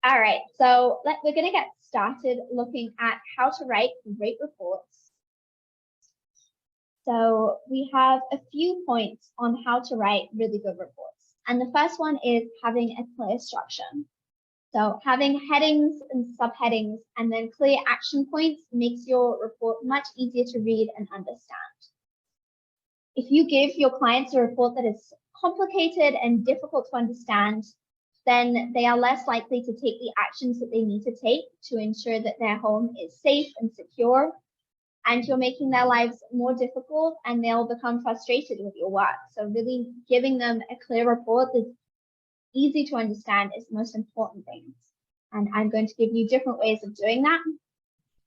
All right, so we're going to get started looking at how to write great reports. So we have a few points on how to write really good reports. And the first one is having a clear structure. So having headings and subheadings and then clear action points makes your report much easier to read and understand. If you give your clients a report that is complicated and difficult to understand, then they are less likely to take the actions that they need to take to ensure that their home is safe and secure. And you're making their lives more difficult and they'll become frustrated with your work. So really giving them a clear report that's easy to understand is the most important thing. And I'm going to give you different ways of doing that.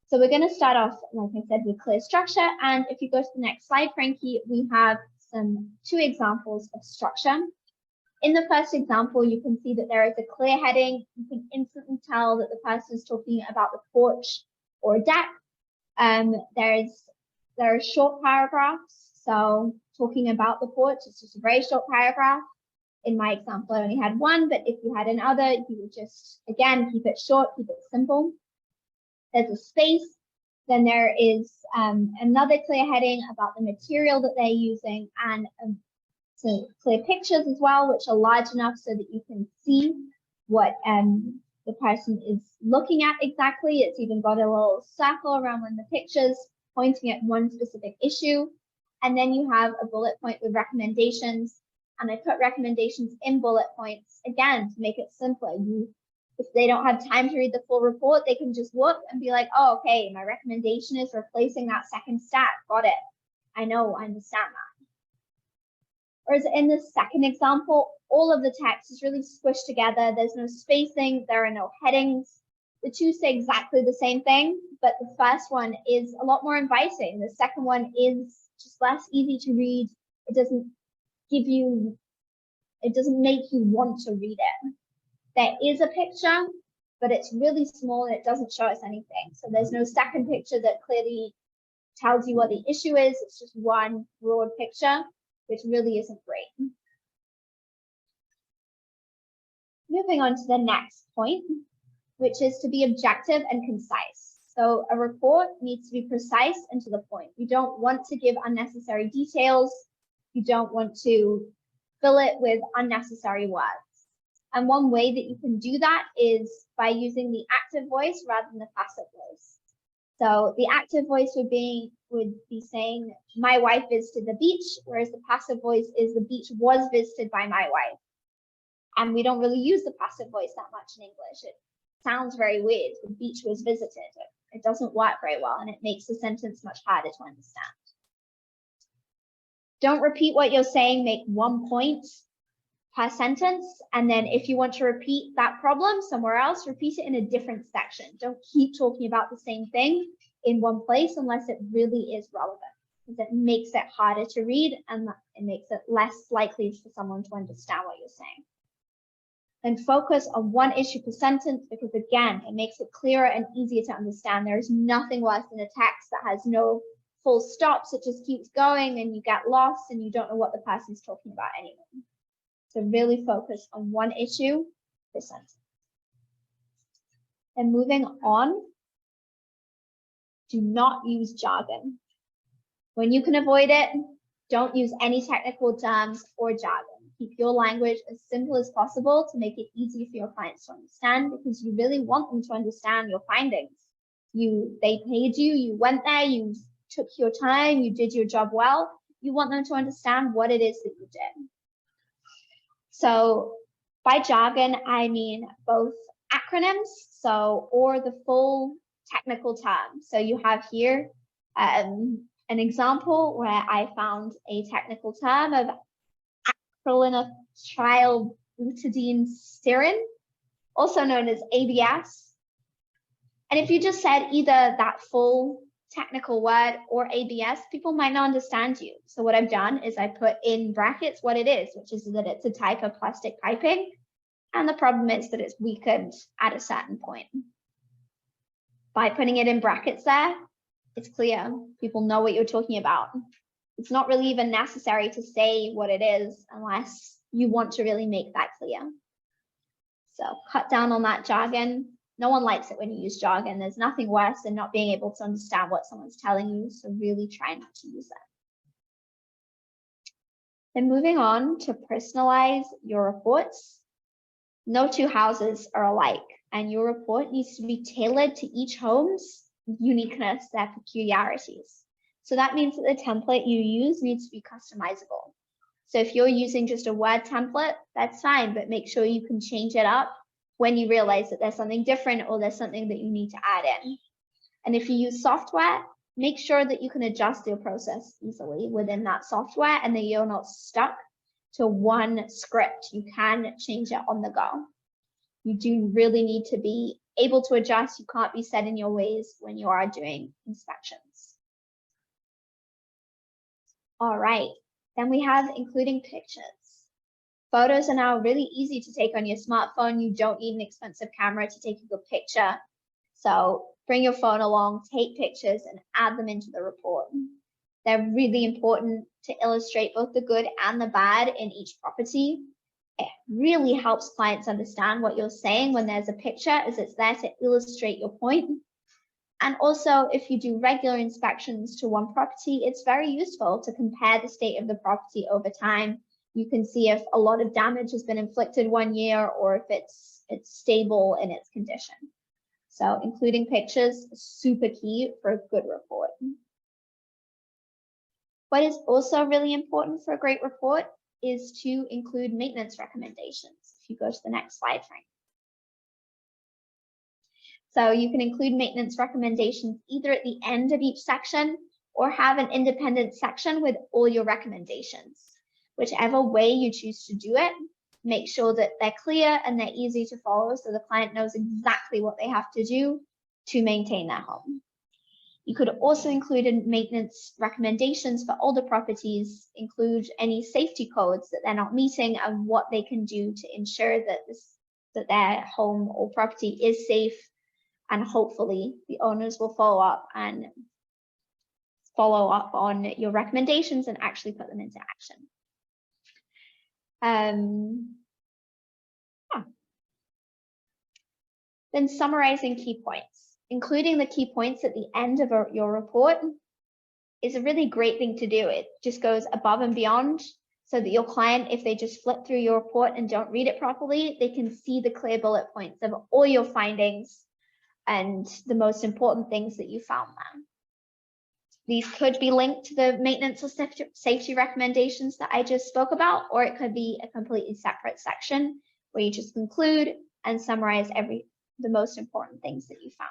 So we're going to start off, like I said, with clear structure. And if you go to the next slide, Frankie, we have two examples of structure. In the first example, you can see that there is a clear heading. You can instantly tell that the person is talking about the porch or deck. There are short paragraphs. So talking about the porch, it's just a very short paragraph. In my example, I only had one, but if you had another, you would just, again, keep it short, keep it simple. There's a space. Then there is another clear heading about the material that they're using and some clear pictures as well, which are large enough so that you can see what the person is looking at exactly. It's even got a little circle around one of the pictures pointing at one specific issue. And then you have a bullet point with recommendations. And I put recommendations in bullet points, again, to make it simpler. If they don't have time to read the full report, they can just look and be like, oh, okay, my recommendation is replacing that second stat. Got it. I know, I understand that. Whereas in the second example, all of the text is really squished together. There's no spacing. There are no headings. The two say exactly the same thing, but the first one is a lot more inviting. The second one is just less easy to read. It doesn't make you want to read it. There is a picture, but it's really small and it doesn't show us anything. So there's no second picture that clearly tells you what the issue is. It's just one broad picture, which really isn't great. Moving on to the next point, which is to be objective and concise. So a report needs to be precise and to the point. You don't want to give unnecessary details. You don't want to fill it with unnecessary words. And one way that you can do that is by using the active voice rather than the passive voice. So the active voice would be saying, my wife visited the beach, whereas the passive voice is the beach was visited by my wife. And we don't really use the passive voice that much in English. It sounds very weird. The beach was visited. It doesn't work very well, and it makes the sentence much harder to understand. Don't repeat what you're saying. Make 1 point per sentence. And then if you want to repeat that problem somewhere else, repeat it in a different section. Don't keep talking about the same thing in one place unless it really is relevant, because it makes it harder to read and it makes it less likely for someone to understand what you're saying. Then focus on one issue per sentence, because again, it makes it clearer and easier to understand. There's nothing worse than a text that has no full stops. It just keeps going and you get lost and you don't know what the person's talking about anymore. So really focus on one issue per sentence. And moving on, do not use jargon. When you can avoid it, don't use any technical terms or jargon. Keep your language as simple as possible to make it easy for your clients to understand, because you really want them to understand your findings. They paid you, you went there, you took your time, you did your job well. You want them to understand what it is that you did. So by jargon, I mean both acronyms, or the full technical term. So you have here an example where I found a technical term of acrylonitrile-butadiene-styrene, also known as ABS. And if you just said either that full technical word or ABS, people might not understand you. So what I've done is I put in brackets what it is, which is that it's a type of plastic piping. And the problem is that it's weakened at a certain point. By putting it in brackets there, it's clear. People know what you're talking about. It's not really even necessary to say what it is unless you want to really make that clear. So cut down on that jargon. No one likes it when you use jargon. There's nothing worse than not being able to understand what someone's telling you. So really try not to use that. Then moving on to personalize your reports. No two houses are alike, and your report needs to be tailored to each home's uniqueness, their peculiarities. So that means that the template you use needs to be customizable. So if you're using just a Word template, that's fine, but make sure you can change it up when you realize that there's something different or there's something that you need to add in. And if you use software, make sure that you can adjust your process easily within that software and that you're not stuck to one script. You can change it on the go. You do really need to be able to adjust. You can't be set in your ways when you are doing inspections. All right, then we have including pictures. Photos are now really easy to take on your smartphone. You don't need an expensive camera to take a good picture. So bring your phone along, take pictures, and add them into the report. They're really important to illustrate both the good and the bad in each property. It really helps clients understand what you're saying when there's a picture, as it's there to illustrate your point. And also, if you do regular inspections to one property, it's very useful to compare the state of the property over time. You can see if a lot of damage has been inflicted one year or if it's stable in its condition. So including pictures is super key for a good report. What is also really important for a great report is to include maintenance recommendations. If you go to the next slide, Frank. So you can include maintenance recommendations either at the end of each section or have an independent section with all your recommendations. Whichever way you choose to do it, make sure that they're clear and they're easy to follow so the client knows exactly what they have to do to maintain their home. You could also include in maintenance recommendations for older properties, include any safety codes that they're not meeting and what they can do to ensure that their home or property is safe, and hopefully the owners will follow up on your recommendations and actually put them into action. Then summarizing key points. Including the key points at the end of your report is a really great thing to do. It just goes above and beyond so that your client, if they just flip through your report and don't read it properly, they can see the clear bullet points of all your findings and the most important things that you found there. These could be linked to the maintenance or safety recommendations that I just spoke about, or it could be a completely separate section where you just conclude and summarize the most important things that you found.